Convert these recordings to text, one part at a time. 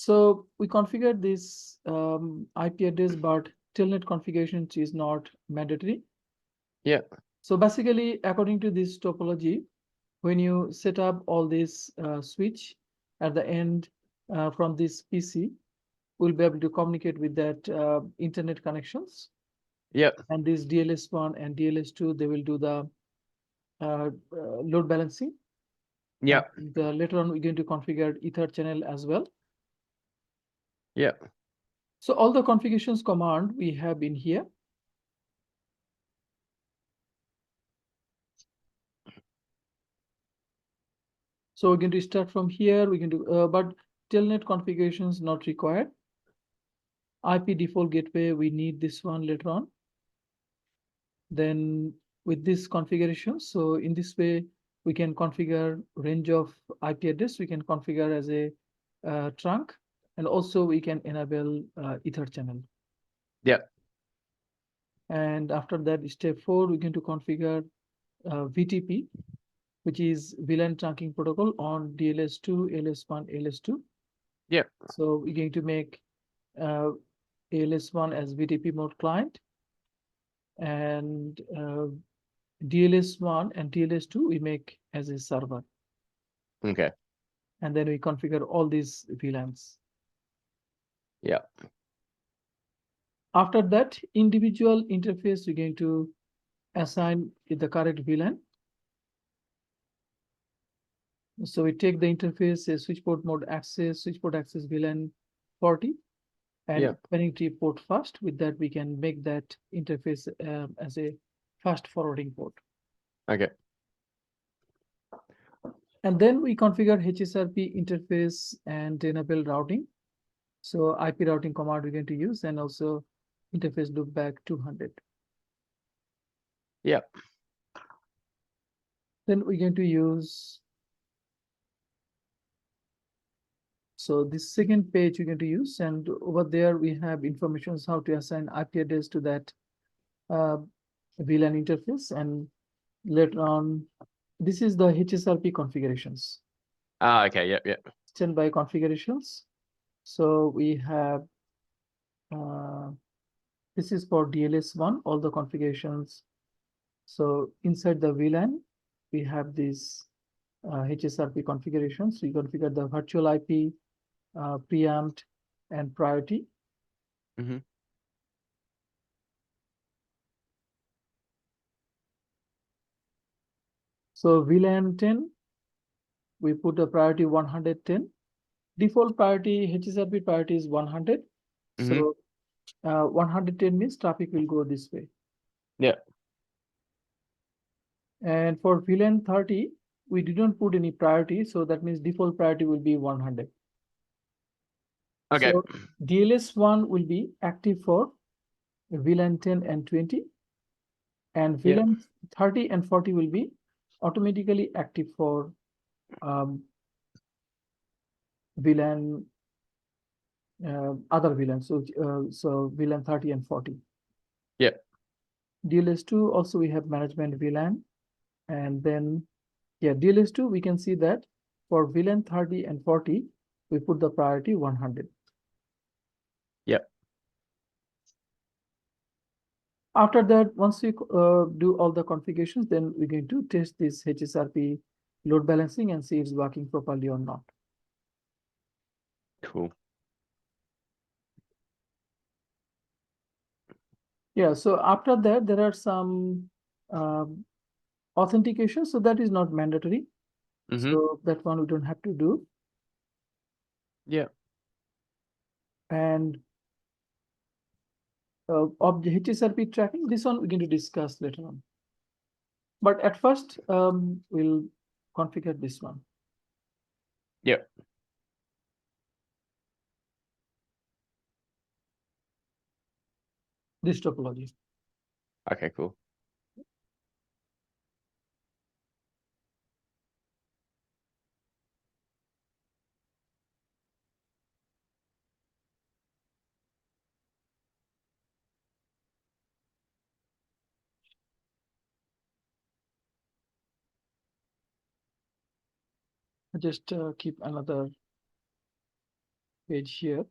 So we configured this IP address, but telnet configuration is not mandatory. Yeah. So basically, according to this topology, when you set up all this switch at the end from this PC, we'll be able to communicate with that internet connections. Yeah. And this DLS1 and DLS2, they will do the load balancing. Yeah. And later on, we're going to configure Ether channel as well. Yeah. So all the configurations command we have in here. So we're going to start from here. We're going to, but telnet configurations not required. IP default gateway, we need this one later on. Then with this configuration, so in this way, we can configure range of IP address. We can configure as a trunk, and also we can enable Ether channel. Yeah. And after that, step 4, we're going to configure VTP, which is VLAN trunking protocol on DLS2, ALS1, ALS2. Yeah. So we're going to make ALS1 as VTP mode client, and DLS1 and DLS2 we make as a server. Okay. And then we configure all these VLANs. Yeah. After that, individual interface, we're going to assign the correct VLAN. So we take the interface, switch port mode access, switch port access VLAN 40, and Yeah. spanning tree port first. With that, we can make that interface as a fast forwarding port. Okay. And then we configure HSRP interface and enable routing. So IP routing command we're going to use, and also interface loopback 200. Yeah. Then we're going to use, so this second page we're going to use, and over there we have information how to assign IP address to that VLAN interface. And later on, this is the HSRP configurations. Ah, okay. Yep. Yep. Standby configurations. So we have, this is for DLS1, all the configurations. So inside the VLAN, we have these HSRP configurations. We configure the virtual IP, preempt, and priority. Mm-hmm. So VLAN 10, we put a priority 110. Default priority, HSRP priority is 100. Mm-hmm. So 110 means traffic will go this way. Yeah. And for VLAN 30, we didn't put any priority. So that means default priority will be 100. Okay. So DLS1 will be active for VLAN 10 and 20. And VLAN 30 and 40 will be automatically active for VLAN, other VLAN. So VLAN 30 and 40. Yeah. DLS2 also we have management VLAN, and then DLS2 we can see that for VLAN 30 and 40 we put the priority 100. Yeah. After that, once we do all the configurations, then we're going to test this HSRP load balancing and see it's working properly or not. Cool. Yeah, so after that, there are some authentication. So that is not mandatory. Mm-hmm. So that one we don't have to do. Yeah. And of the HSRP tracking, this one we're going to discuss later on. But at first, we'll configure this one. Yeah. This topology. Okay, cool. Just keep another page here.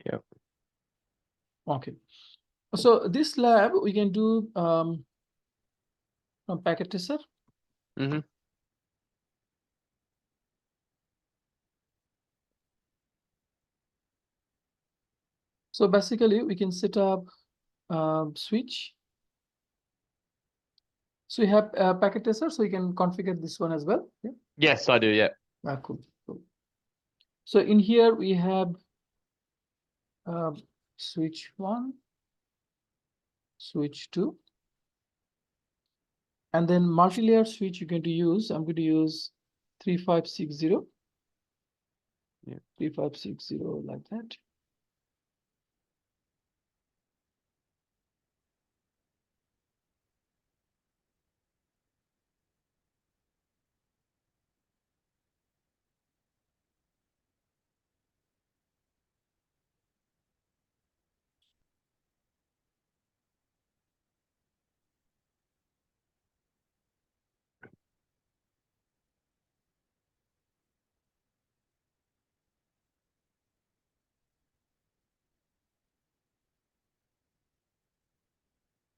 Yep. Okay. So this lab we can do from packet tracer. Mm-hmm. So basically we can set up switch. So we have a packet tracer, so we can configure this one as well. Yeah. Yes, I do. Yeah. Cool. So in here we have switch 1, switch 2, and then multi-layer switch you're going to use. I'm going to use 3560. Yeah. 3560 like that.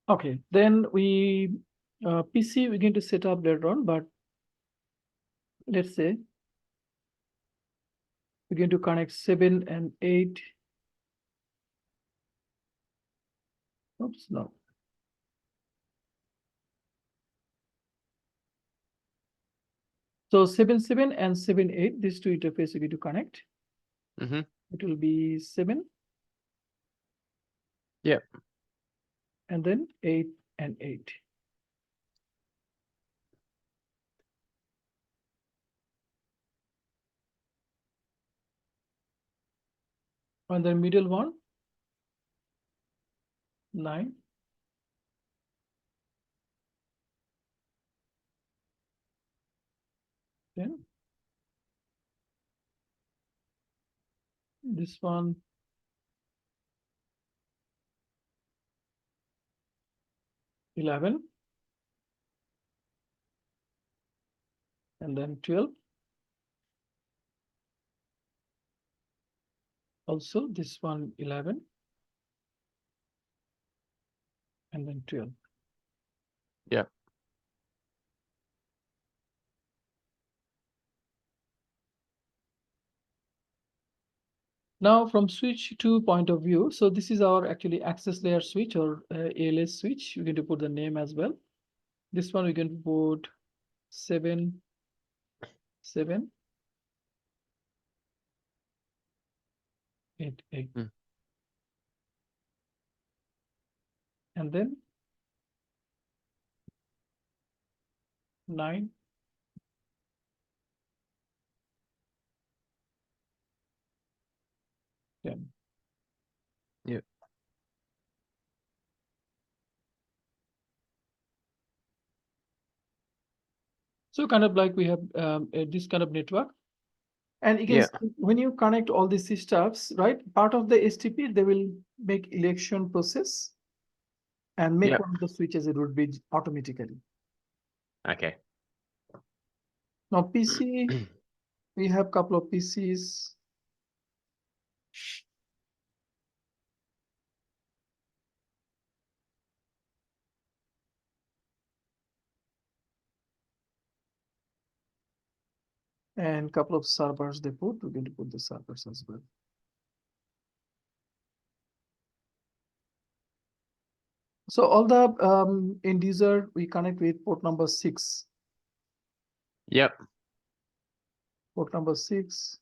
Okay, then we PC we're going to set up later on, but let's say we're going to connect 7 and 8. Oops, no. So 7 and 7 8, these two interfaces we're going to connect. Mm-hmm. It will be 7. Yep. And then 8 and 8. And the middle one, 9. Then this one, 11. And then 12. Also this one 11. And then 12. Yep. Now from switch 2 point of view, so this is our actually access layer switch or ALS switch. We're going to put the name as well. This one we can put 7, 7, 8, 8. Mm. And then 9, 10. Yep. So kind of like we have this kind of network. And you can Yeah. see when you connect all these stuffs, right? Part of the STP, they will make election process and make Yep. one of the switches it would be automatically. Okay. Now PC, we have a couple of PCs. And couple of servers they put. We're going to put the servers as well. So all the end user we connect with port number 6. Yep. Port number 6.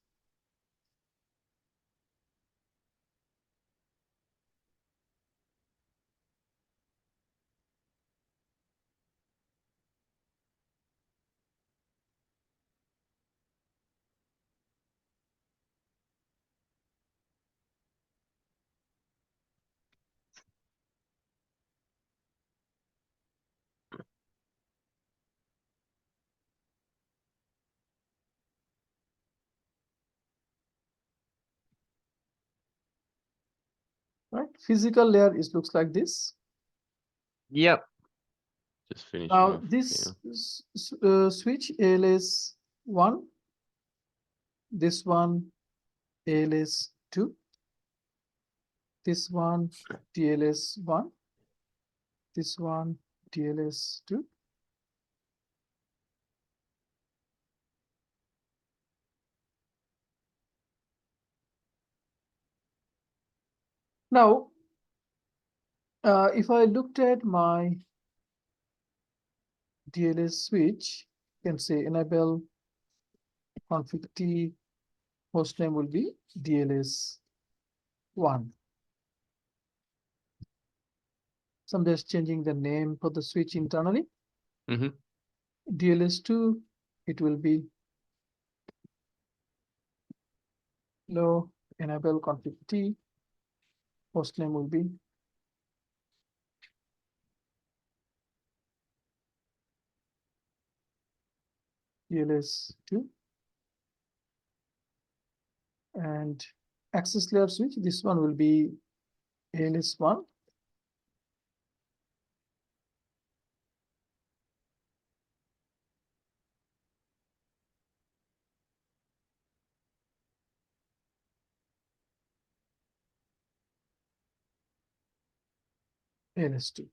Right, physical layer is looks like this. Yep. Just finishing Now off. this Yeah. switch ALS 1, this one ALS2, this one TLS1, this one TLS2. Now, if I looked at my DLS switch, you can say enable config T, host name will be DLS1. So I'm just changing the name for the switch internally. Mm-hmm. DLS2, it will be low enable config T, host name will be DLS2. And access layer switch, this one will be ALS1. ALS2.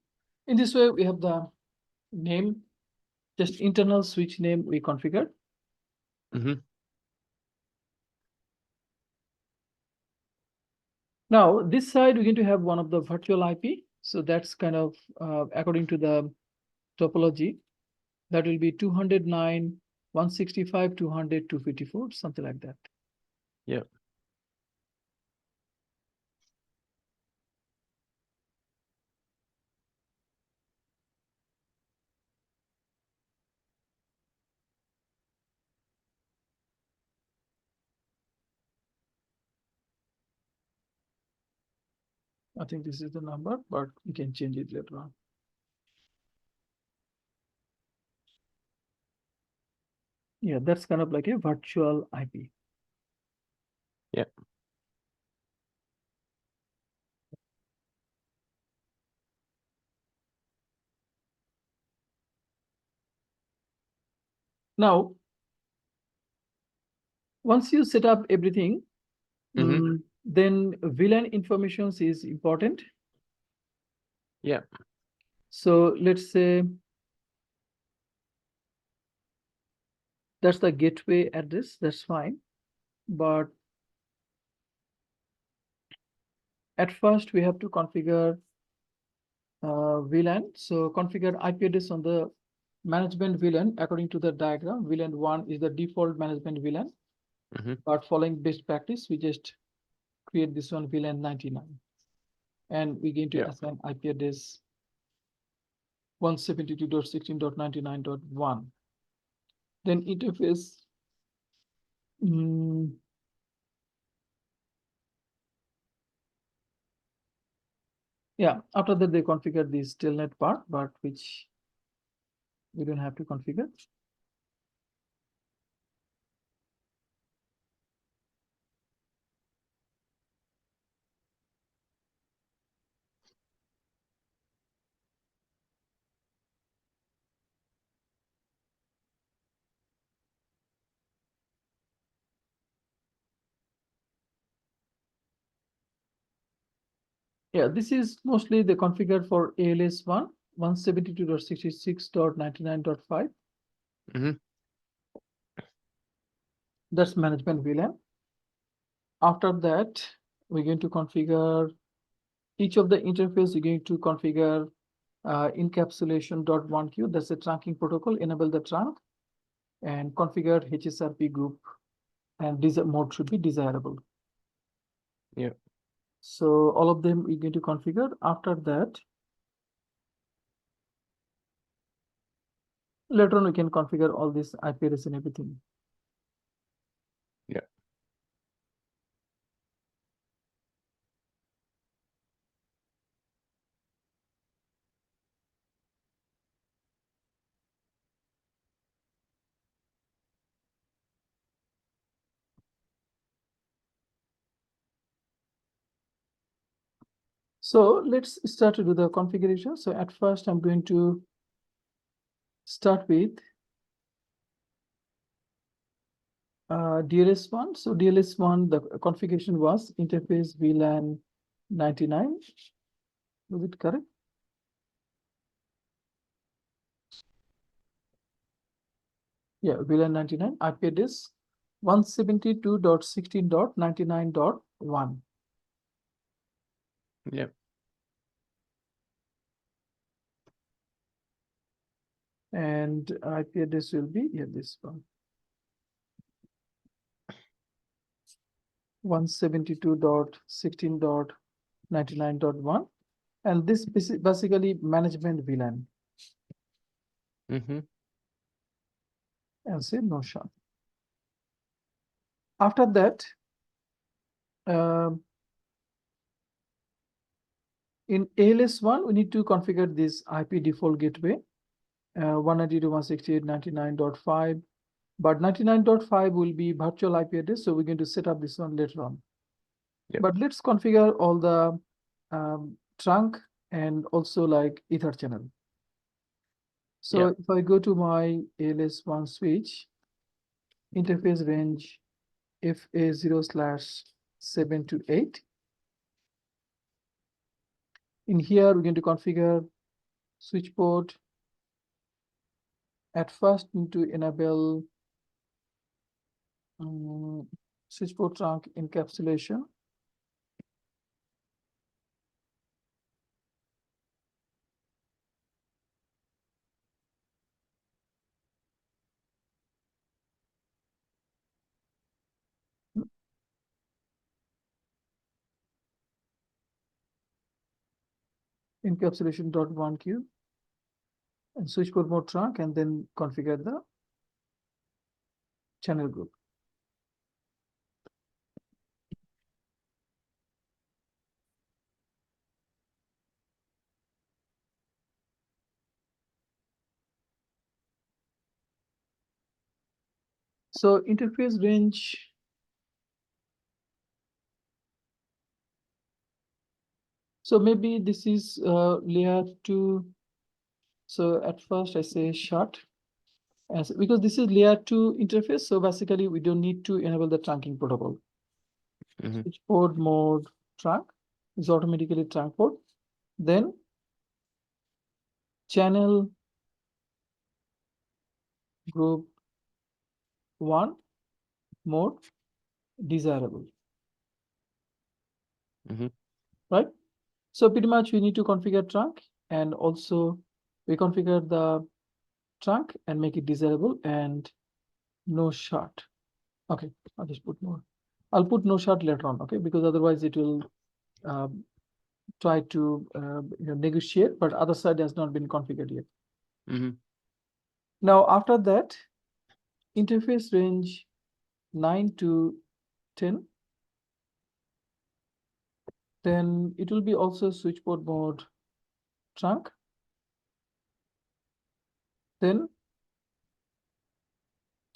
In this way, we have the name, just internal switch name we configured. Mm-hmm. Now, this side, we're going to have one of the virtual IP. So that's kind of according to the topology, that will be 209, 165, 200, 254, something like that. Yep. I think this is the number, but you can change it later on. Yeah, that's kind of like a virtual IP. Yep. Now, once you set up everything, Mm-hmm. then VLAN information is important. Yep. So let's say that's the gateway address, that's fine. But at first we have to configure VLAN. So configure IP address on the management VLAN according to the diagram. VLAN 1 is the default management VLAN. Mm-hmm. But following best practice, we just create this one VLAN 99. And we're going to assign IP address 172.16.99.1. Then interface. Yeah, after that they configure this telnet part, but which we don't have to configure. Yeah, this is mostly the configure for ALS1, 172.66.99.5. Mm-hmm. That's management VLAN. After that, we're going to configure each of the interface. You're going to configure encapsulation.1q. That's the trunking protocol. Enable the trunk and configure HSRP group, and this mode should be desirable. Yep. So all of them we're going to configure. After that, later on we can configure all this IP address and everything. Yep. So let's start to do the configuration. So at first, I'm going to start with DLS1. So DLS1, the configuration was interface VLAN 99. Was it correct? Yeah, VLAN 99, IP address 172.16.99.1. Yep. And IP address will be, yeah, this one. 172.16.99.1. And this is basically management VLAN. Mm-hmm. And say no shot. After that, in ALS1, we need to configure this IP default gateway, 192.168.99.5. But 99.5 will be virtual IP address, so we're going to set up this one later on. Yep. But let's configure all the trunk and also like Ether channel. So Yep. if I go to my ALS1 switch, interface range FA0/7 to 8. In here, we're going to configure switch port. At first, need to enable switch port trunk encapsulation. Encapsulation.1q and switch port mode trunk, and then configure the channel group. So interface range, so maybe this is layer 2. So at first I say short, as because this is layer 2 interface. So basically we don't need to enable the trunking protocol. Mm-hmm. Switch port mode trunk is automatically trunk port. Then channel group 1 mode desirable. Mm-hmm. Right? So pretty much we need to configure trunk, and also we configure the trunk and make it desirable and no short. Okay, I'll just put more. I'll put no short later on, okay, because otherwise it will try to negotiate, but other side has not been configured yet. Mm-hmm. Now after that, interface range 9 to 10. Then it will be also switch port mode trunk. Then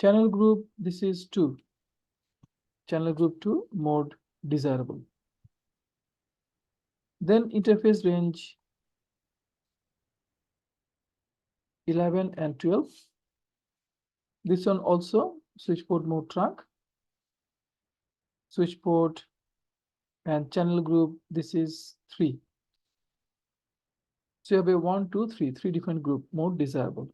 channel group, this is 2. Channel group 2 mode desirable. Then interface range 11 and 12. This one also switch port mode trunk, switch port and channel group. This is 3. So you have a 1, 2, 3, 3 different group mode desirable.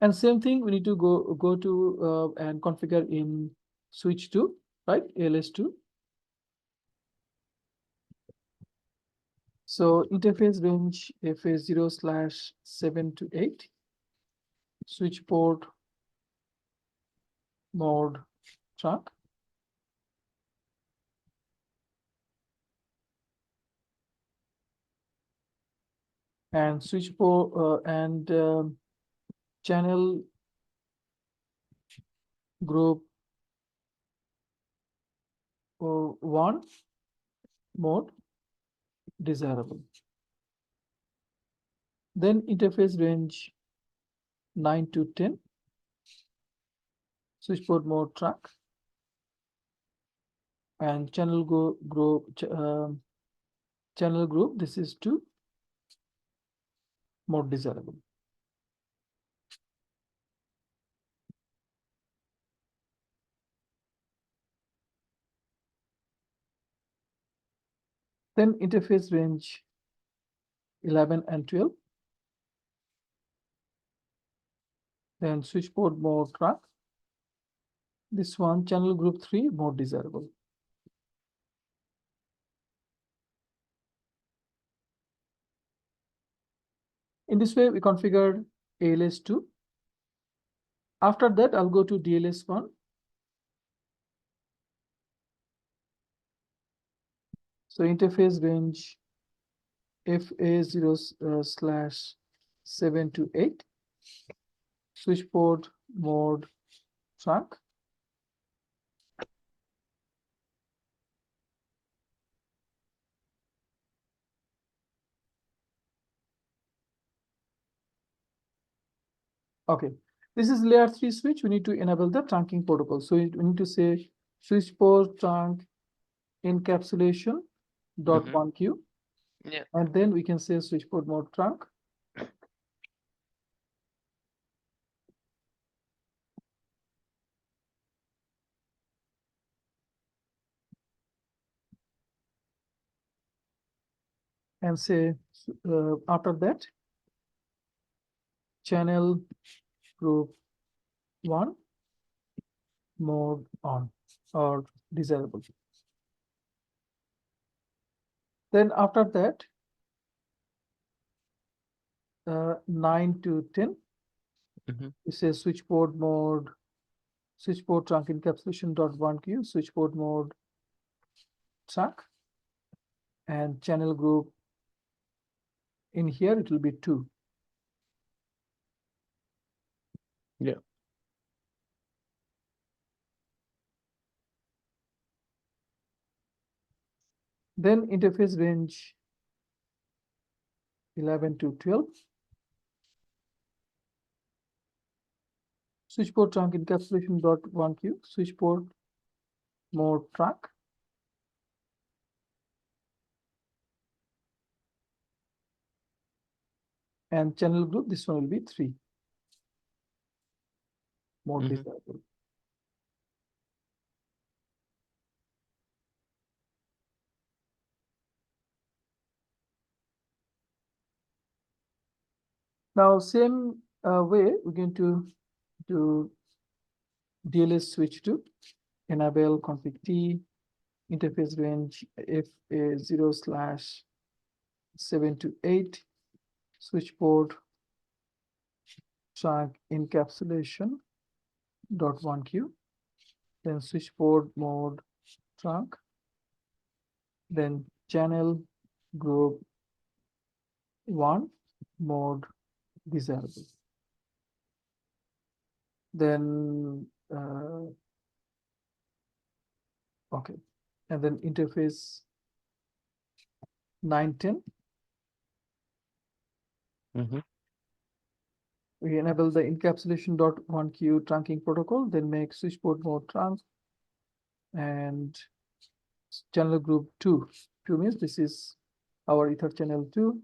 And same thing, we need to go to and configure in switch 2, right? ALS2. So interface range FA0/7 to 8. Switch port mode trunk. And switch port and channel group 1 mode desirable. Then interface range 9 to 10. Switch port mode trunk. And channel channel group, this is 2 mode desirable. Then interface range 11 and 12. Then switch port mode trunk. This one, channel group 3, mode desirable. In this way, we configured ALS2. After that, I'll go to DLS1. So interface range FA0/7 to 8. Switch port mode trunk. Okay, this is layer 3 switch. We need to enable the trunking protocol. So we need to say switch port trunk encapsulation dot 1Q. Yeah. And then we can say switch port mode trunk. And say after that, channel group 1 mode on or desirable. Then after that, 9 to 10, it says switch port mode, switch port trunk encapsulation dot 1Q, switch port mode trunk, and channel group in here it will be 2. Yeah. Then interface range 11 to 12. Switch port trunk encapsulation dot 1Q, switch port mode trunk. And channel group, this one will be 3. Mode desirable. Now, same way, we're going to do DLS switch to enable config T, interface range FA0/7 to 8, switch port trunk encapsulation dot 1Q, then switch port mode trunk, then channel group 1 mode desirable. Then okay, and then interface 910. We enable the encapsulation dot 1Q trunking protocol, then make switch port mode trunk and channel group 2. 2 means this is our ether channel 2.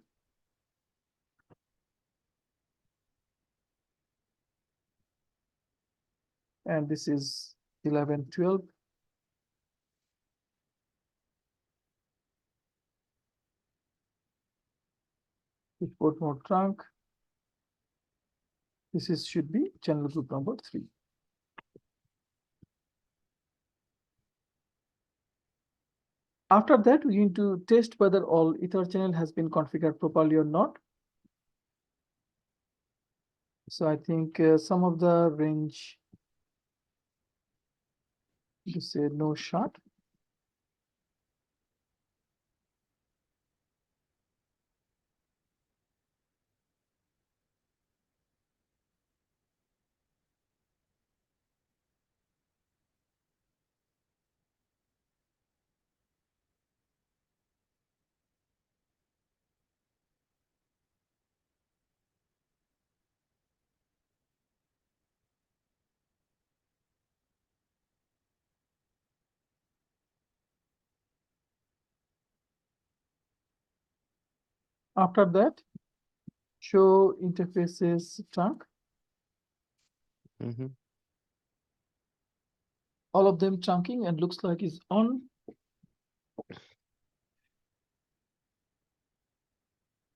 And this is 11, 12. Switch port mode trunk. This is should be channel group number 3. After that, we need to test whether all ether channel has been configured properly or not. So I think some of the range, you say no shot. After that, show interfaces trunk. All of them trunking and looks like is on.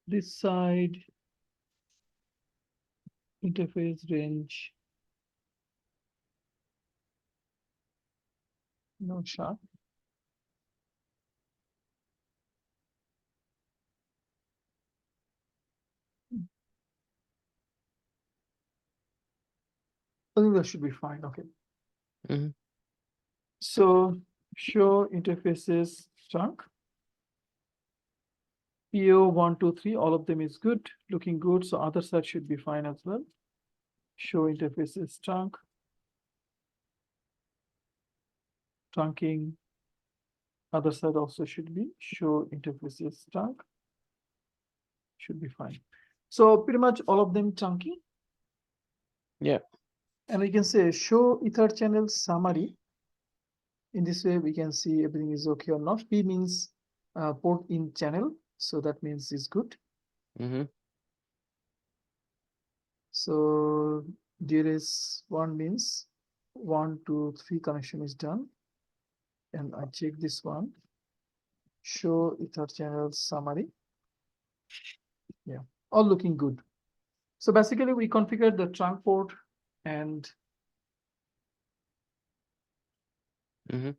this side interface range no sharp. I think that should be fine. Okay. Mm-hmm. So show interfaces chunk. PO 1, 2, 3, all of them is good, looking good. So other side should be fine as well. Show interfaces chunk. Trunking. Other side also should be show interfaces chunk. Should be fine. So pretty much all of them chunky. Yeah. And we can say show ether channel summary. In this way, we can see everything is okay or not. P means port in channel. So that means it's good. Mm-hmm. So DLS1 means 1, 2, 3 connection is done. And I check this one. Show ether channel summary. Yeah, all looking good. So basically we configured the trunk port and Mm-hmm.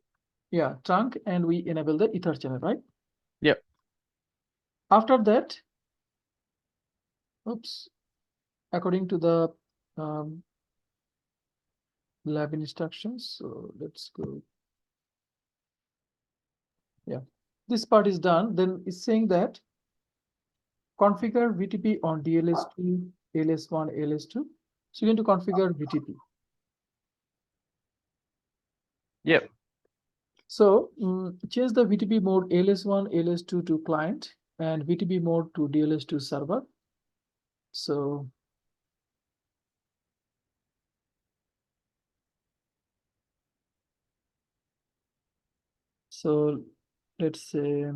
yeah, trunk, and we enable the ether channel, right? Yep. After that, oops, according to the lab instructions, so let's go. Yeah, this part is done. Then it's saying that configure VTP on DLS2, LS1, LS2. So you're going to configure VTP. Yep. So change the VTP mode LS1, LS2 to client and VTP mode to DLS2 server. So let's say,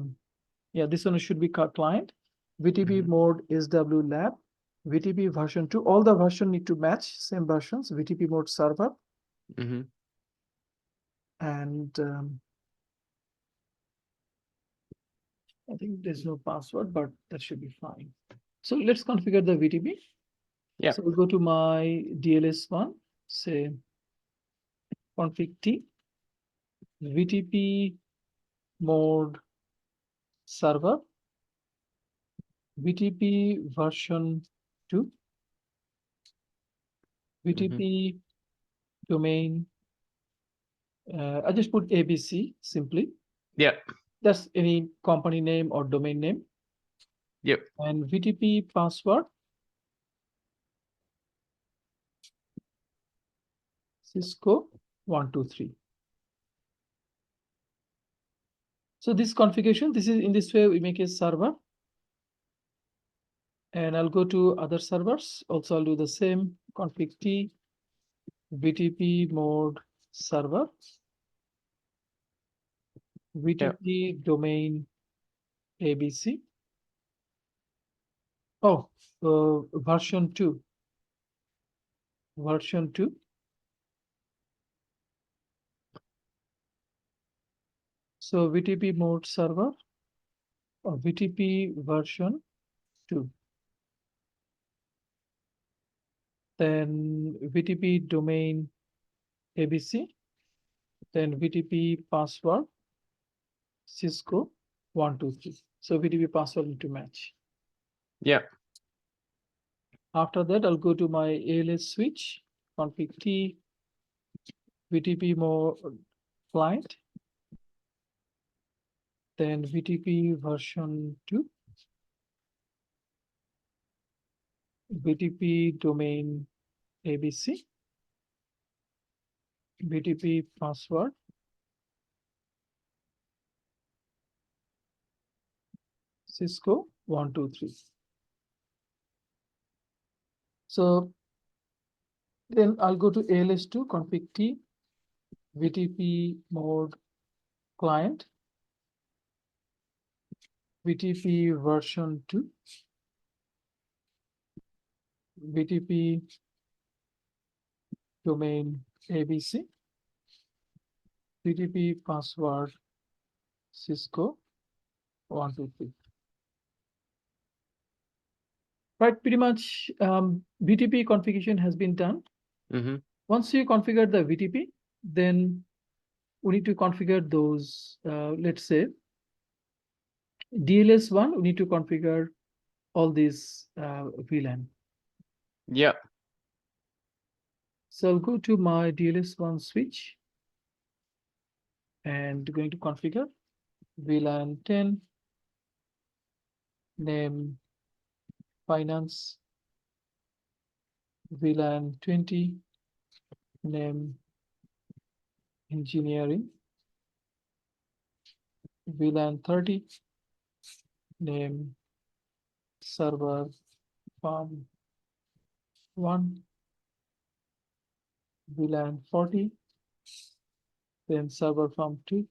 yeah, this one should be client. VTP mode SW lab, VTP version 2. All the version need to match, same versions, VTP mode server. Mm-hmm. And I think there's no password, but that should be fine. So let's configure the VTP. Yeah. So we'll go to my DLS1, say config T, VTP mode server, VTP version 2, VTP domain. I just put ABC simply. Yeah. That's any company name or domain name. Yep. And VTP password, Cisco 123. So this configuration, this is in this way we make a server. And I'll go to other servers. Also, I'll do the same config T, VTP mode server, VTP domain ABC. Oh, version 2. Version 2. So VTP mode server or VTP version 2. Then VTP domain ABC. Then VTP password Cisco 123. So VTP password need to match. Yeah. After that, I'll go to my ALS switch, config T, VTP mode client, then VTP version 2, VTP domain ABC, VTP password, Cisco 123. So then I'll go to ALS2, config T, VTP mode client, VTP version 2, VTP domain ABC, VTP password Cisco 123. right? Pretty much VTP configuration has been done. Mm-hmm. Once you configure the VTP, then we need to configure those, let's say, DLS1, we need to configure all these VLAN. Yeah. So I'll go to my DLS1 switch and going to configure VLAN 10, name finance, VLAN 20, name engineering, VLAN 30, name server farm 1, VLAN 40, then server farm 2,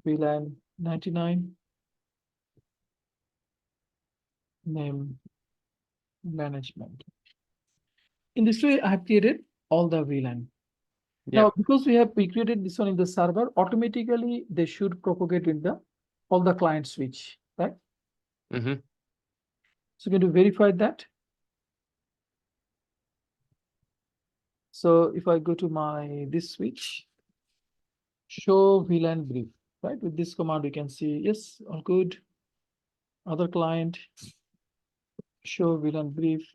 VLAN 99, name management. In this way, I have created all the VLAN. Yeah. Now, because we created this one in the server, automatically they should propagate in the all the client switch, right? Mm-hmm. So we're going to verify that. So if I go to my this switch, show VLAN brief, right? With this command, we can see yes, all good. Other client, show VLAN brief,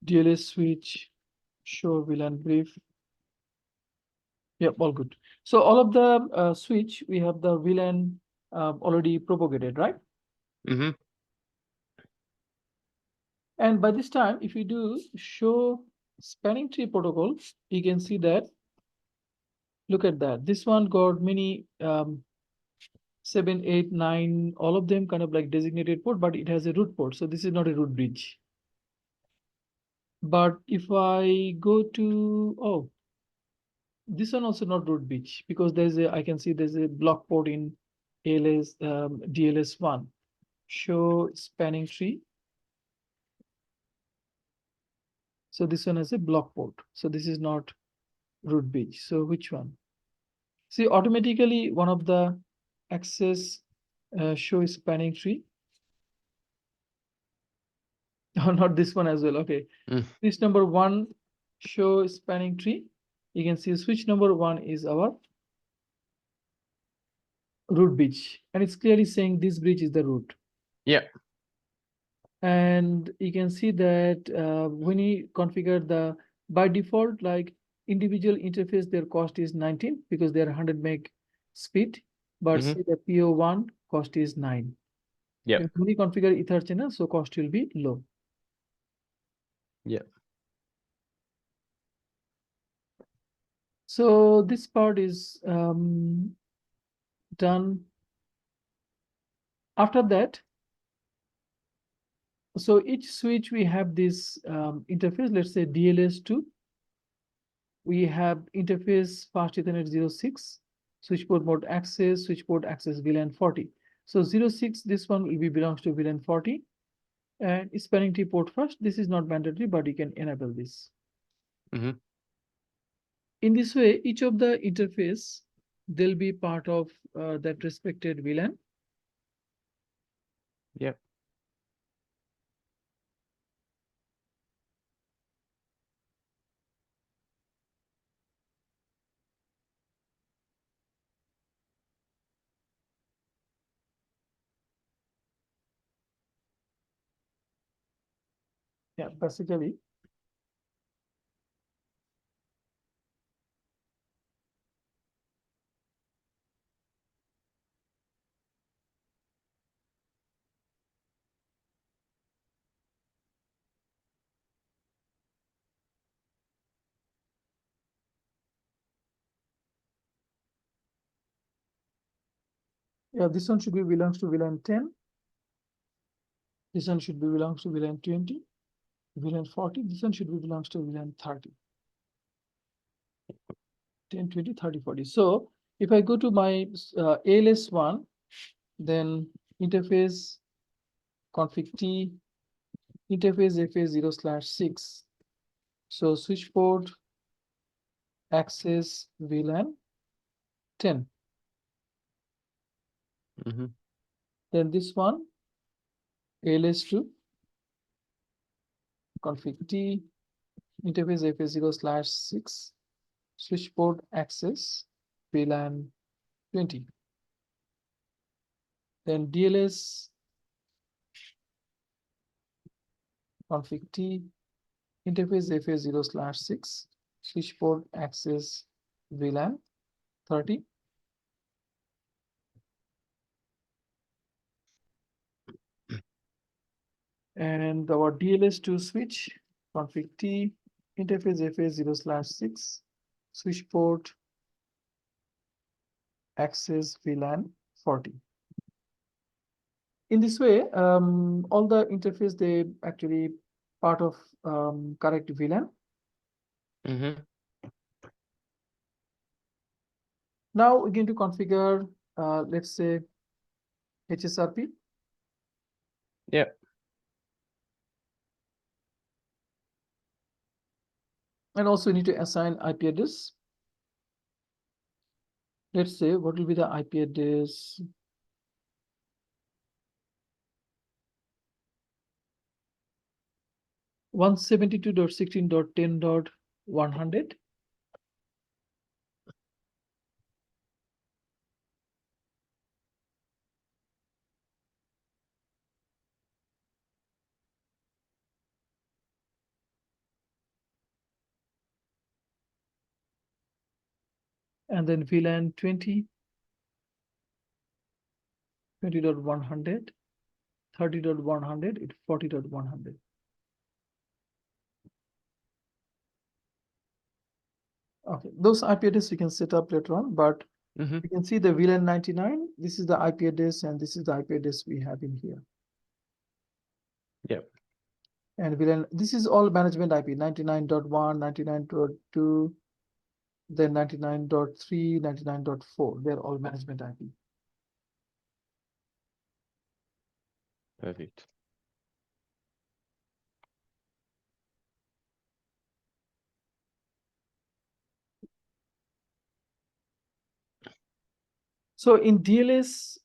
DLS switch, show VLAN brief. Yep, all good. So all of the switch, we have the VLAN already propagated, right? Mm-hmm. And by this time, if we do show spanning tree protocol, you can see that, look at that. This one got many 7, 8, 9, all of them kind of like designated port, but it has a root port. So this is not a root bridge. But if I go to, oh, this one also not root bridge because there's a, I can see there's a block port in ALS, DLS1. Show spanning tree. So this one has a block port. So this is not root bridge. So which one? See, automatically one of the access show spanning tree. Oh, not this one as well. Okay. Mm. Switch number 1 show spanning tree. You can see switch number 1 is our root bridge, and it's clearly saying this bridge is the root. Yeah. And you can see that when you configure the by default, like individual interface, their cost is 19 because they're 100 meg speed, but Mm-hmm. see the PO1 cost is 9. Yeah. And when you configure Ether channel, so cost will be low. Yeah. So this part is done. After that, so each switch we have this interface, let's say DLS2. We have interface fast Ethernet 06, switch port mode access, switch port access VLAN 40. So 06, this one will be belongs to VLAN 40. And spanning tree port first. This is not mandatory, but you can enable this. Mm-hmm. In this way, each of the interface, they'll be part of that respected VLAN. Yep. Yeah, basically. Yeah, this one should be belongs to VLAN 10. This one should be belongs to VLAN 20, VLAN 40. This one should be belongs to VLAN 30. 10, 20, 30, 40. So if I go to my ALS1, then interface config T, interface FA0/6. So switch port access VLAN 10. Mm-hmm. Then this one, ALS2, config T, interface FA0/6, switch port access, VLAN 20. Then DLS, config T, interface FA0/6, switch port access, VLAN 30. And our DLS2 switch, config T, interface FA0/6, switch port access VLAN 40. In this way, all the interface, they actually part of correct VLAN. Mm-hmm. Now we're going to configure, let's say, HSRP. Yeah. And also you need to assign IP address. Let's say, what will be the IP address? (172.16.10.100). And then VLAN 20, 20.100, 30.100, it's 40.100. Okay, those IP addresses you can set up later on, but Mm-hmm. you can see the VLAN 99. This is the IP address, and this is the IP address we have in here. Yeah. And VLAN, this is all management IP, 99.1, 99.2, then 99.3, 99.4. They're all management IP. Perfect. So in DLS,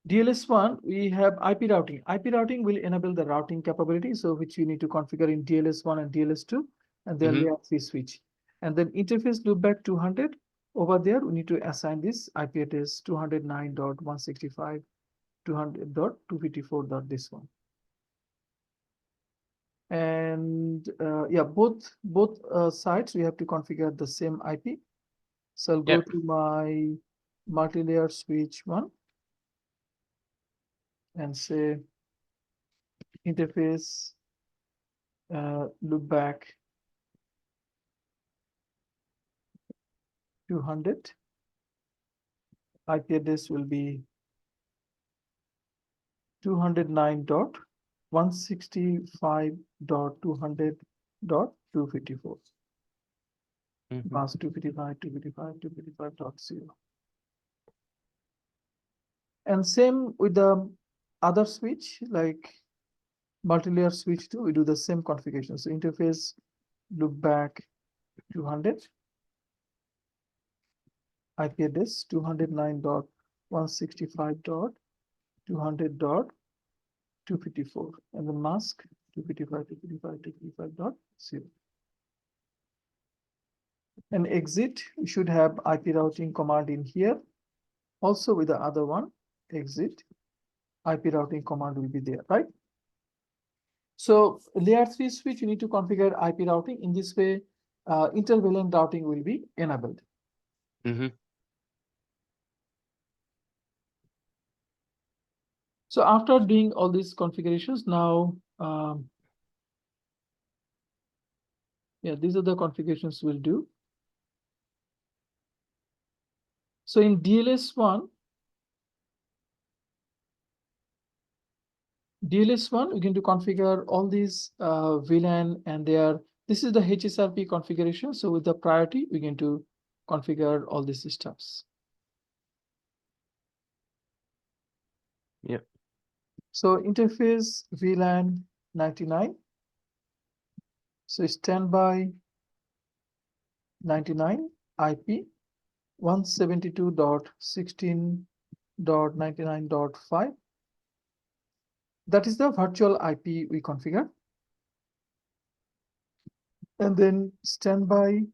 DLS1, we have IP routing. IP routing will enable the routing capability, so which you need to configure in DLS1 and DLS2, and then layer 3 switch. And then interface loopback 200. Over there, we need to assign this IP address 209.165, 200.254. This one. And yeah, both sides we have to configure the same IP. So I'll go Yep. to my multi-layer switch 1 and say interface loopback 200. IP address will be 209.165.200.254. Mm-hmm. Mask 255, 255, 255.0. And same with the other switch, like multi-layer switch 2, we do the same configuration. So interface loopback 200. IP address 209.165.200.254, and the mask 255, 255, 255.0. And exit, we should have IP routing command in here. Also with the other one, exit, IP routing command will be there, right? So layer 3 switch, you need to configure IP routing. In this way, intervalent routing will be enabled. Mm-hmm. So after doing all these configurations, now, yeah, these are the configurations we'll do. So in DLS1, we're going to configure all these VLAN and this is the HSRP configuration. So with the priority, we're going to configure all these stuffs. Yep. So interface VLAN 99. So standby 99 IP 172.16 99.5. That is the virtual IP we configure. And then standby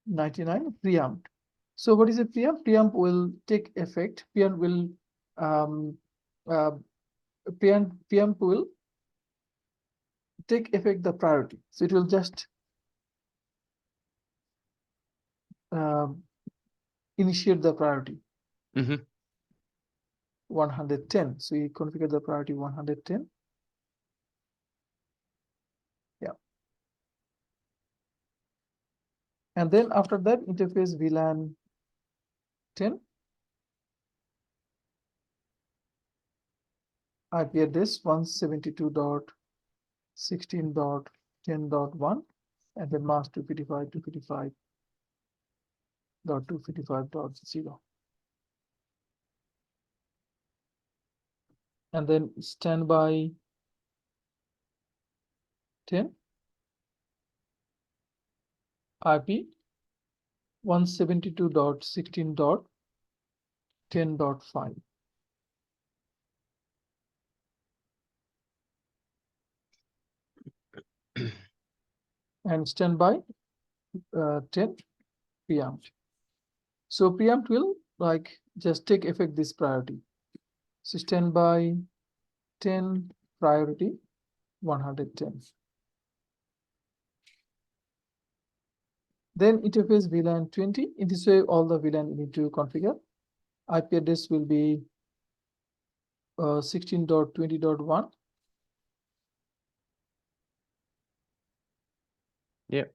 99 preempt. So what is a preempt? Preempt will take effect. Preempt will preempt will take effect the priority. So it will just initiate the priority. 110. So you configure the priority 110. Yeah. And then after that, interface VLAN 10. IP address 172.16.10.1, and then mask 255.255.255.0. And then standby 10, IP 172.16.10.5. And standby 10 preempt. So preempt will like just take effect this priority. So standby 10 priority 110. Then interface VLAN 20. In this way, all the VLAN you need to configure. IP address will be 16.20.1. Yeah.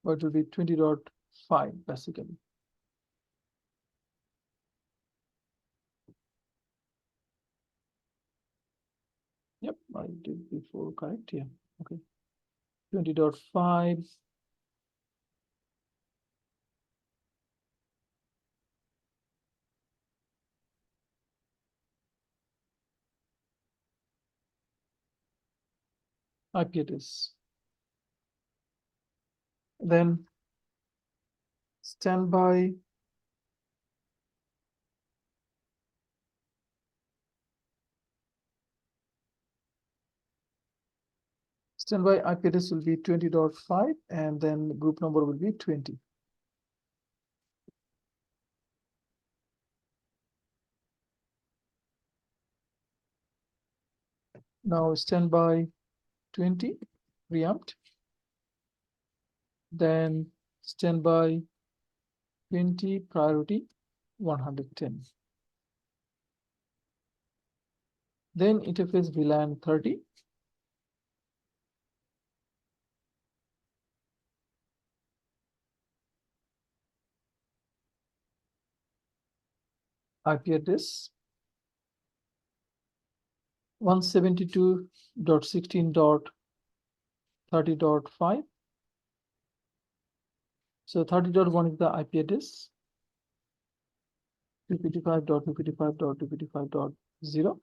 Or it will be 20.5 basically. Yep, I did before, correct? Yeah, okay. 20.5. IP address. Then standby IP address will be 20.5, and then group number will be 20. Now standby 20 preempt. Then standby 20 priority 110. Then interface VLAN 30. IP address 172.16.30.5. So 30.1 is the IP address. 255.255.255.0.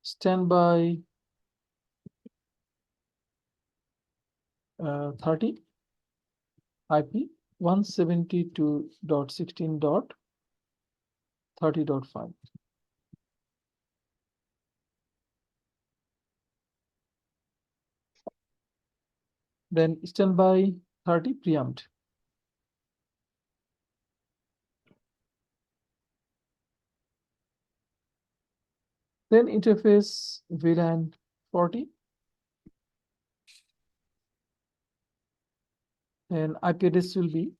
Standby 30 IP 172.16.30.5. Then standby 30 preempt. Then interface VLAN 40. And IP address will be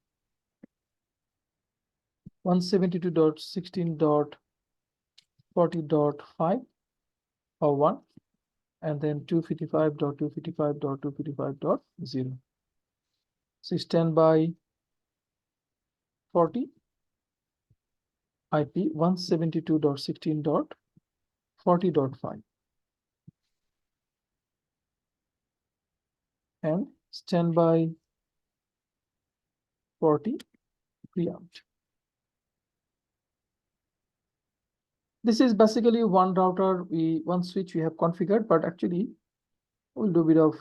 172.16.40.5 or 1, and then 255.255.255.0. So standby 40 IP 172.16.40.5 and standby 40 preempt. This is basically one router, one switch we have configured, but actually we'll do a bit of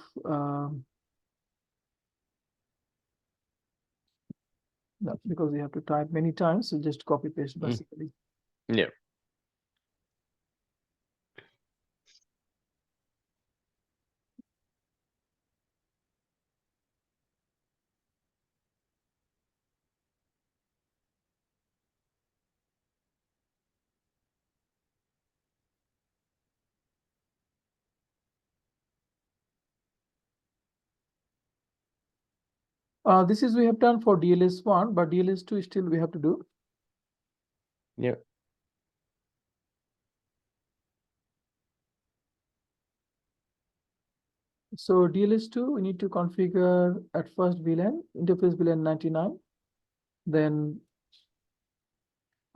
No, because you have to type many times, so just copy paste Mm. basically. Yeah. This is we have done for DLS1, but DLS2 still we have to do. Yeah. So DLS2, we need to configure at first VLAN, interface VLAN 99, then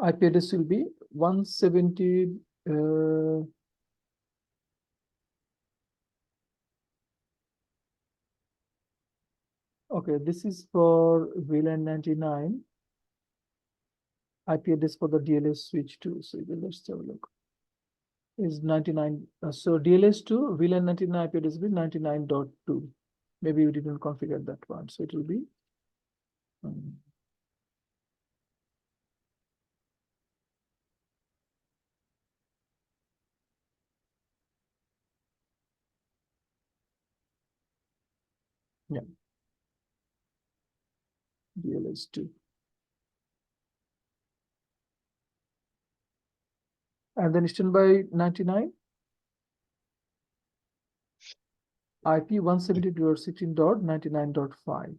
IP address will be 170. Okay, this is for VLAN 99. IP address for the DLS switch 2. So let's have a look. Is 99. So DLS2 VLAN 99 IP address will be 99.2. Maybe we didn't configure that one, so it will be. Yeah. DLS2. And then standby 99. IP 172.16.99.5.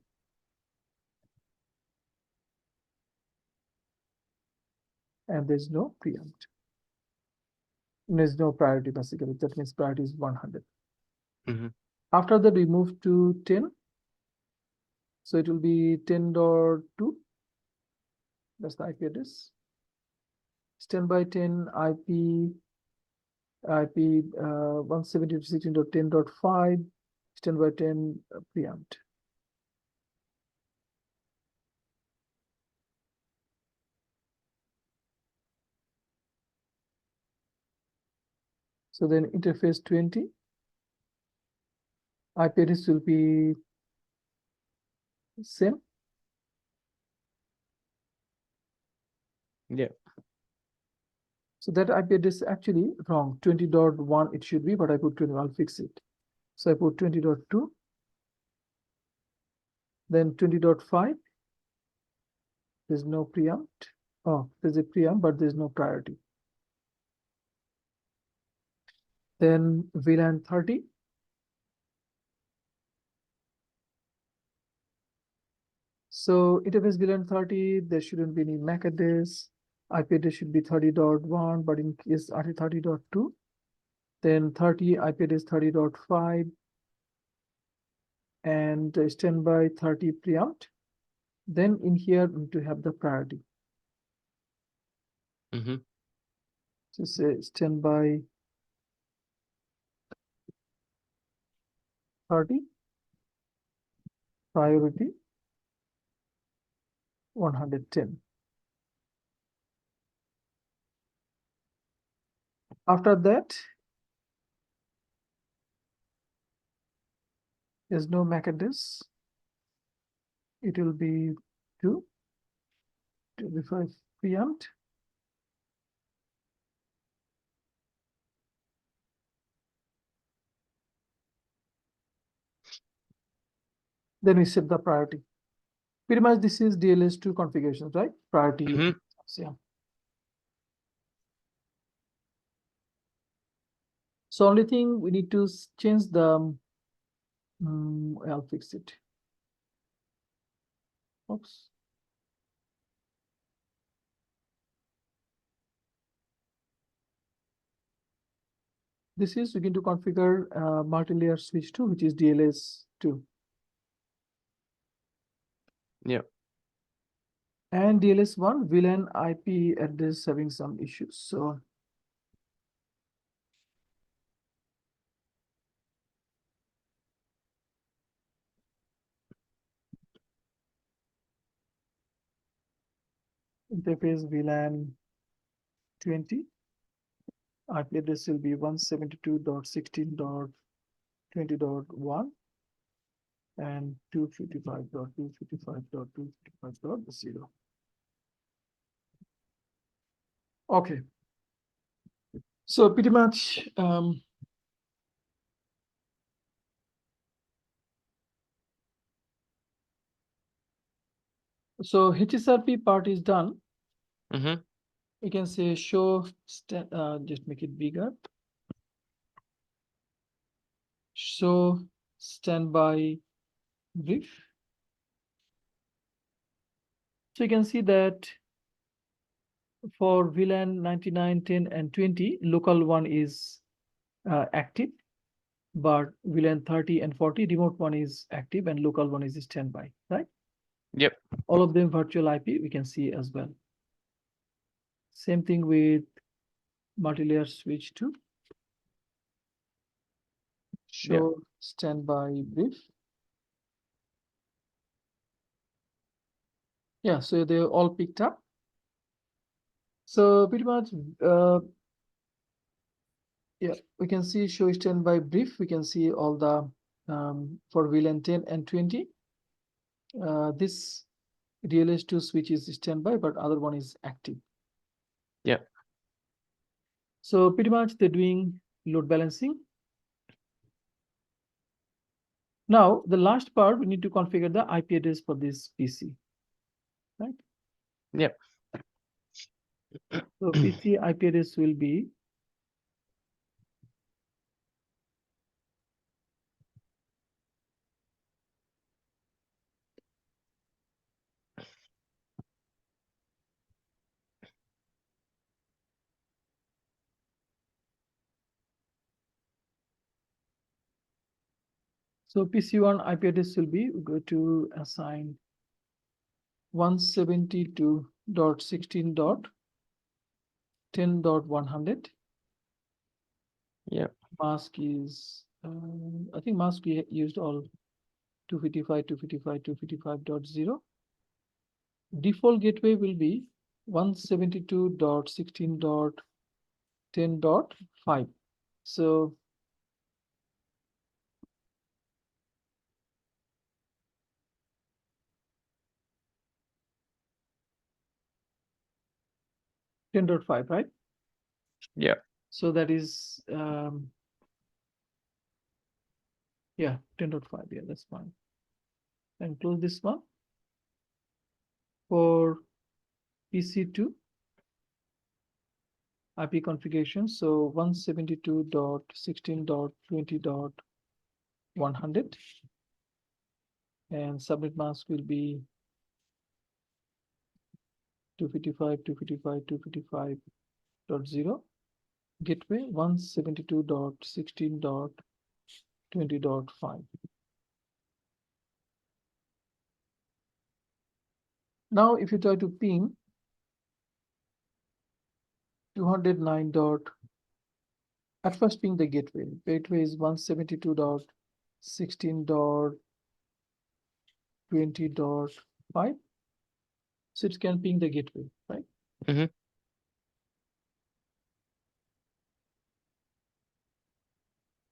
And there's no preempt. There's no priority basically. That means priority is 100. Mm-hmm. After that, we move to 10. So it will be 10.2. That's the IP address. Standby 10 IP 170.16.10.5. Standby 10 preempt. So then interface 20. IP address will be same. Yeah. So that IP address is actually wrong. 20.1 it should be, but I put 20. I'll fix it. So I put 20.2. Then 20.5. There's no preempt. Oh, there's a preempt, but there's no priority. Then VLAN 30. So interface VLAN 30, there shouldn't be any MAC address. IP address should be 30.1, but in case 30.2, then 30 IP address 30.5 and standby 30 preempt. Then in here we need to have the priority. Mm-hmm. So say standby 30 priority 110. After that, there's no MAC address. It will be 2 25 preempt. Then we set the priority. Pretty much this is DLS2 configurations, right? Priority. Mm-hmm. Yeah. So only thing we need to change the, I'll fix it. Oops. This is we going to configure multi-layer switch 2, which is DLS2. Yeah. And DLS1 VLAN IP address having some issues. So interface VLAN 20. IP address will be 172.16.20.1. and 255.255.255.0. Okay. So pretty much so HSRP part is done. Mm-hmm. We can say show just make it bigger. Show standby brief. So you can see that for VLAN 99, 10, and 20, local one is active, but VLAN 30 and 40, remote one is active and local one is standby, right? Yep. All of them virtual IP we can see as well. Same thing with multi-layer switch 2. Show standby brief. Yeah, so they're all picked up. So pretty much, yeah, we can see show standby brief. We can see all the for VLAN 10 and 20. This DLS2 switch is standby, but other one is active. Yeah. So pretty much they're doing load balancing. Now the last part, we need to configure the IP address for this PC, right? Yep. So PC IP address will be so PC1 IP address will be, we go to assign 172.16.10.100. Yeah. Mask is, I think mask we used all 255.255.255.0. Default gateway will be 172.16.10.5. So ten dot five, right? Yeah. So that is yeah, 10.5. Yeah, that's fine. And close this one. For PC2 IP configuration, so 172.16.20.100, and subnet mask will be 255.255.255.0. Gateway 172.16.20.5. Now, if you try to ping 209. At first ping the gateway. Gateway is 172.16.20.5. So it can ping the gateway, right? Mm-hmm.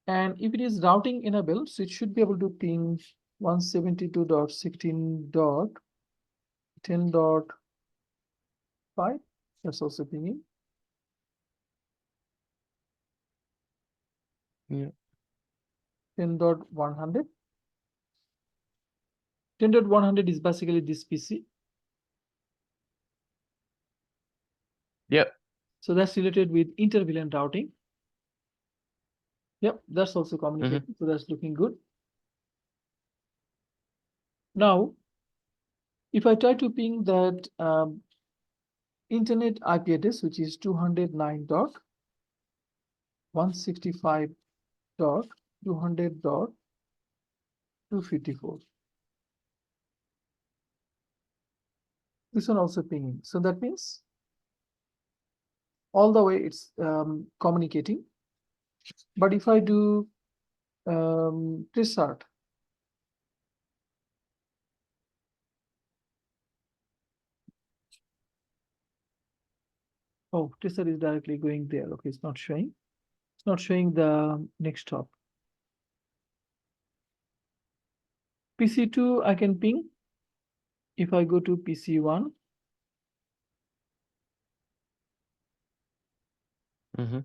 And if it is routing enabled, so it should be able to ping 172.16.10.5. That's also pinging. Yeah. 10.100. 10.100 is basically this PC. Yep. So that's related with inter-VLAN routing. Yep, that's also communicating. So that's looking good. Now, if I try to ping that internet IP address, which is 209.165.200.254. This one also pinging. So that means all the way it's communicating. But if I do Tessart, oh, Tessart is directly going there. Okay, it's not showing. It's not showing the next hop. PC2 I can ping. If I go to PC1, Mm-hmm.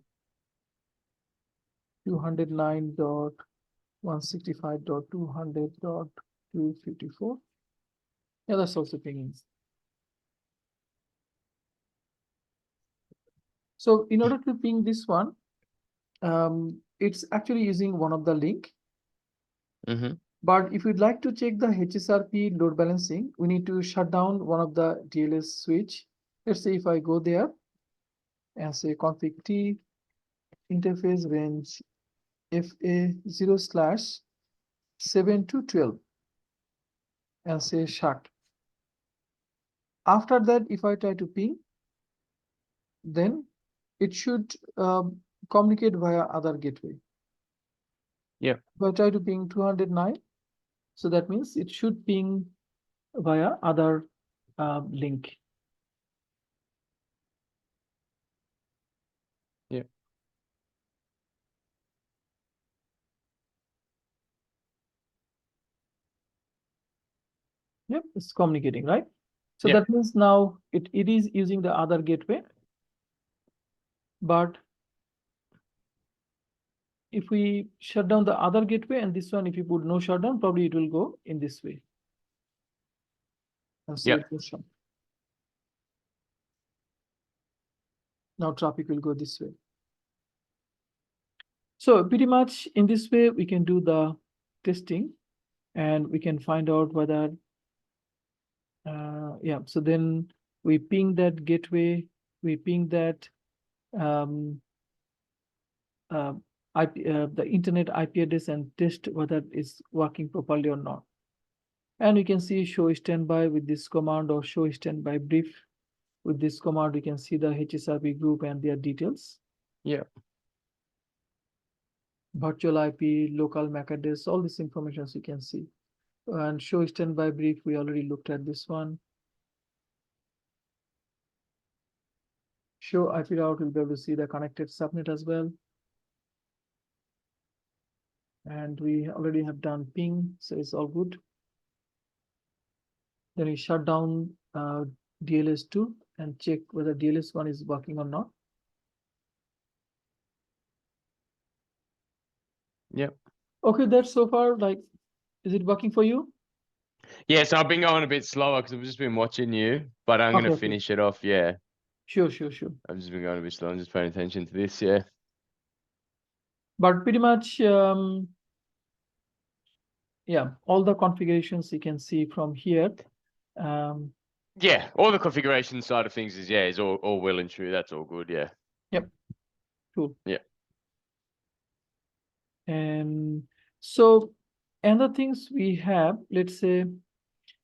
209.165.200.254. Yeah, that's also pinging. So in order to ping this one, it's actually using one of the link. Mm-hmm. But if you'd like to check the HSRP load balancing, we need to shut down one of the DLS switch. Let's say if I go there and say config T interface range FA0/7 to 12 and say shut. After that, if I try to ping, then it should communicate via other gateway. Yeah. If I try to ping 209, so that means it should ping via other link. Yeah. Yep, it's communicating, right? So Yeah. that means now it is using the other gateway. But if we shut down the other gateway and this one, if you put no shutdown, probably it will go in this way. And so Yeah. it will shut. Now traffic will go this way. So pretty much in this way, we can do the testing and we can find out whether, yeah, so then we ping that gateway, we ping that the internet IP address and test whether it's working properly or not. And we can see show standby with this command or show standby brief. With this command, we can see the HSRP group and their details. Yeah. Virtual IP, local MAC address, all this information you can see. And show standby brief, we already looked at this one. Show IP route, we'll be able to see the connected subnet as well. And we already have done ping, so it's all good. Then we shut down DLS2 and check whether DLS1 is working or not. Yep. Okay, that's so far, like, is it working for you? Yeah, so I've been going a bit slower because I've just been watching you, but I'm Okay, gonna okay. finish it off. Yeah. Sure. I've just been going a bit slow. I'm just paying attention to this. Yeah. But pretty much, yeah, all the configurations you can see from here. Yeah. All the configuration side of things is all well and true. That's all good. Yeah. Yep. Cool. Yeah. And so, and the things we have, let's say,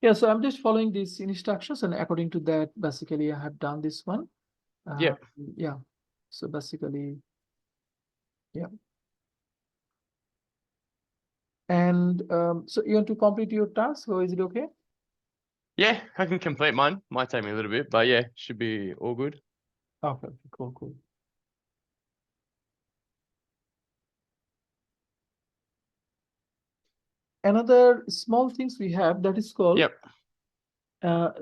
yeah, so I'm just following these instructions, and according to that, basically, I have done this one. Yeah. Yeah. So basically, yeah. And so you want to complete your task, or is it okay? Yeah, I can complete mine. Might take me a little bit, but yeah, should be all good. Okay, cool. Another small things we have that is called. Yep.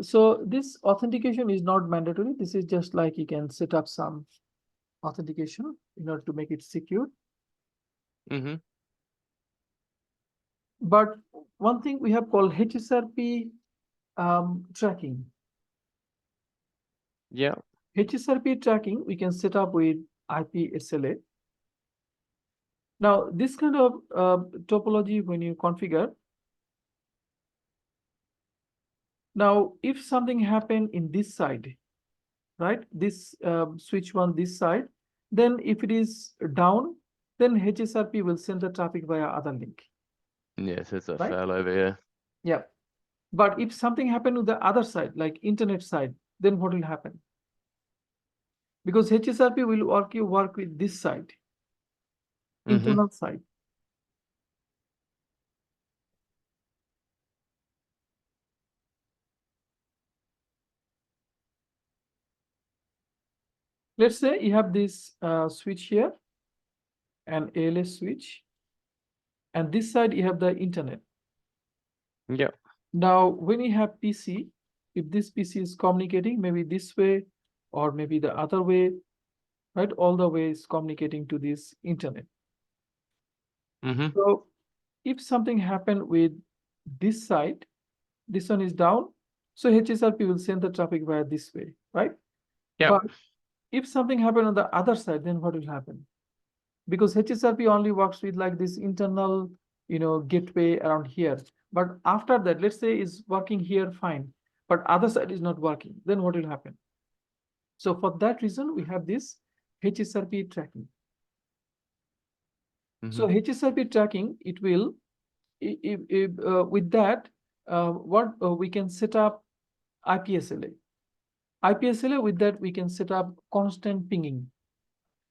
So this authentication is not mandatory. This is just like you can set up some authentication in order to make it secure. Mm-hmm. But one thing we have called HSRP tracking. Yeah. HSRP tracking we can set up with IP SLA. Now this kind of topology when you configure. Now if something happened in this side, right? This switch one this side, then if it is down, then HSRP will send the traffic via other link. Yes, it's a Right? failover. Yeah. Yeah. But if something happened with the other side, like internet side, then what will happen? Because HSRP will work with this side, internal side. Let's say you have this switch here, an ALS switch, and this side you have the internet. Yeah. Now, when you have PC, if this PC is communicating maybe this way or maybe the other way, right? All the ways communicating to this internet. Mm-hmm. So if something happened with this side, this one is down, so HSRP will send the traffic via this way, right? Yeah. But if something happened on the other side, then what will happen? Because HSRP only works with like this internal, gateway around here. But after that, let's say is working here fine, but other side is not working, then what will happen? So for that reason, we have this HSRP tracking. So Mm-hmm. HSRP tracking, it will, with that, what we can set up IPSLA. IPSLA, with that, we can set up constant pinging.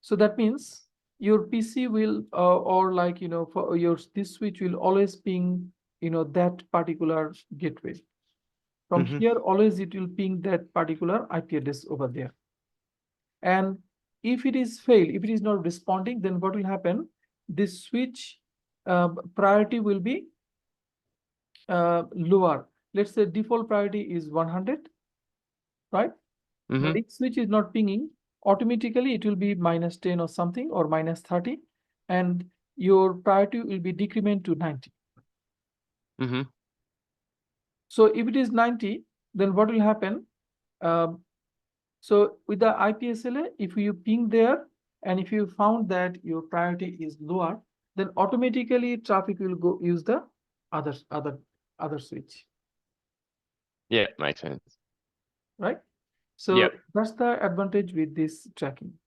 So that means your PC will, or like, for your this switch will always ping, that particular gateway. From Mm-hmm. here, always it will ping that particular IP address over there. And if it is failed, if it is not responding, then what will happen? This switch priority will be lower. Let's say default priority is 100, right? Mm-hmm. But if switch is not pinging, automatically it will be -10 or something or -30, and your priority will be decrement to 90. Mm-hmm. So if it is 90, then what will happen? So with the IPSLA, if you ping there and if you found that your priority is lower, then automatically traffic will go use the other switch, Yeah, makes sense. right? So Yeah. that's the advantage with this tracking.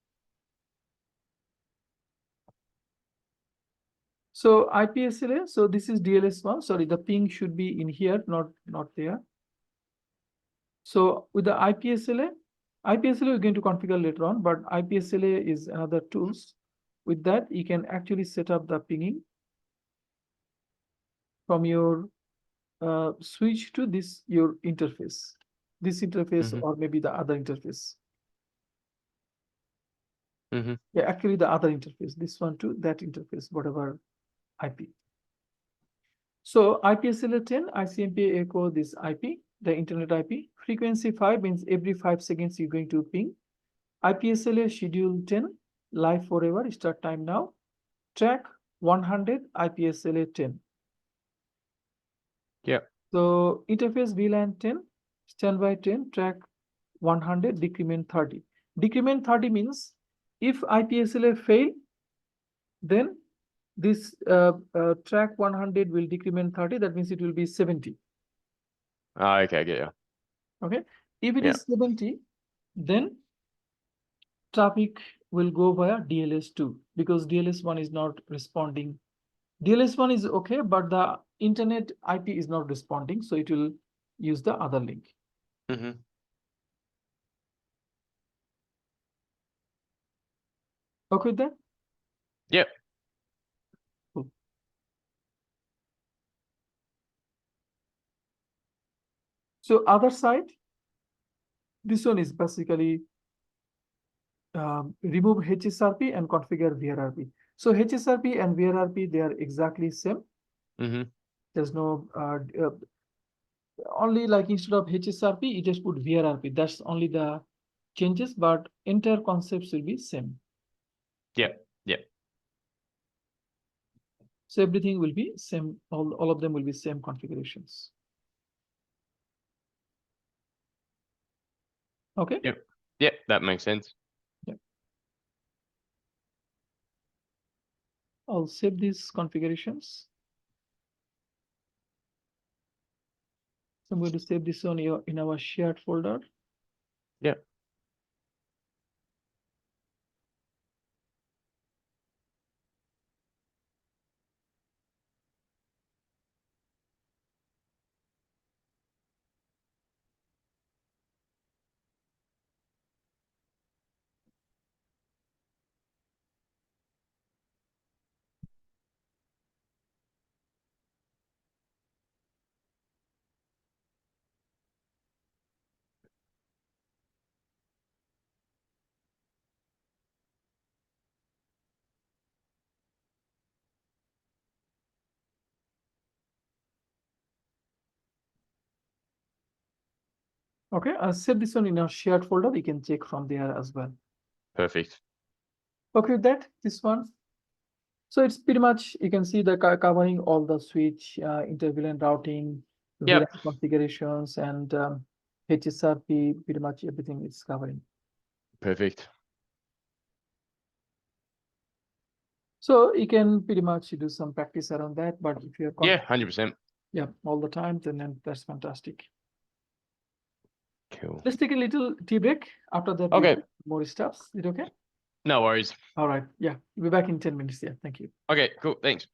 So IPSLA, so this is DLS1. Sorry, the ping should be in here, not there. So with the IPSLA we're going to configure later on, but IPSLA is another tools. With that, you can actually set up the pinging from your switch to this your interface, Mm-hmm. or maybe the other interface. Mm-hmm. Yeah, actually the other interface, this one to that interface, whatever IP. So IPSLA 10, ICMP echo this IP, the internet IP. Frequency 5 means every 5 seconds you're going to ping. IPSLA schedule 10, live forever, start time now. Track 100, IPSLA 10. Yeah. So interface VLAN 10, standby 10, track 100, decrement 30. Decrement 30 means if IPSLA fail, then this track 100 will decrement 30. That means it will be 70. Okay, get you. Okay. If it Yeah. is 70, then traffic will go via DLS2 because DLS1 is not responding. DLS1 is okay, but the internet IP is not responding, so it will use the other link. Mm-hmm. Okay with that? Yep. Cool. So other side, this one is basically remove HSRP and configure VRRP. So HSRP and VRRP, they are exactly same. Mm-hmm. There's no only like instead of HSRP, you just put VRRP. That's only the changes, but entire concepts will be same. Yep. Yep. So everything will be same. All of them will be same configurations. Okay. Yep. Yep. That makes sense. Yeah. I'll save these configurations. So I'm going to save this on in our shared folder. Yep. Okay, I'll save this one in a shared folder. You can check from there as well. Perfect. Okay, with that, this one. So it's pretty much, you can see the covering all the switch, inter-VLAN routing, Yep. VLAN configurations, and HSRP, pretty much everything it's covering. Perfect. So you can pretty much do some practice around that, but if you're Yeah, 100%. yeah, all the time, then that's fantastic. Cool. Let's take a little tea break. After that, Okay. more stuff. Is it okay? No worries. All right. Yeah, we'll be back in 10 minutes. Yeah, thank you. Okay, cool. Thanks.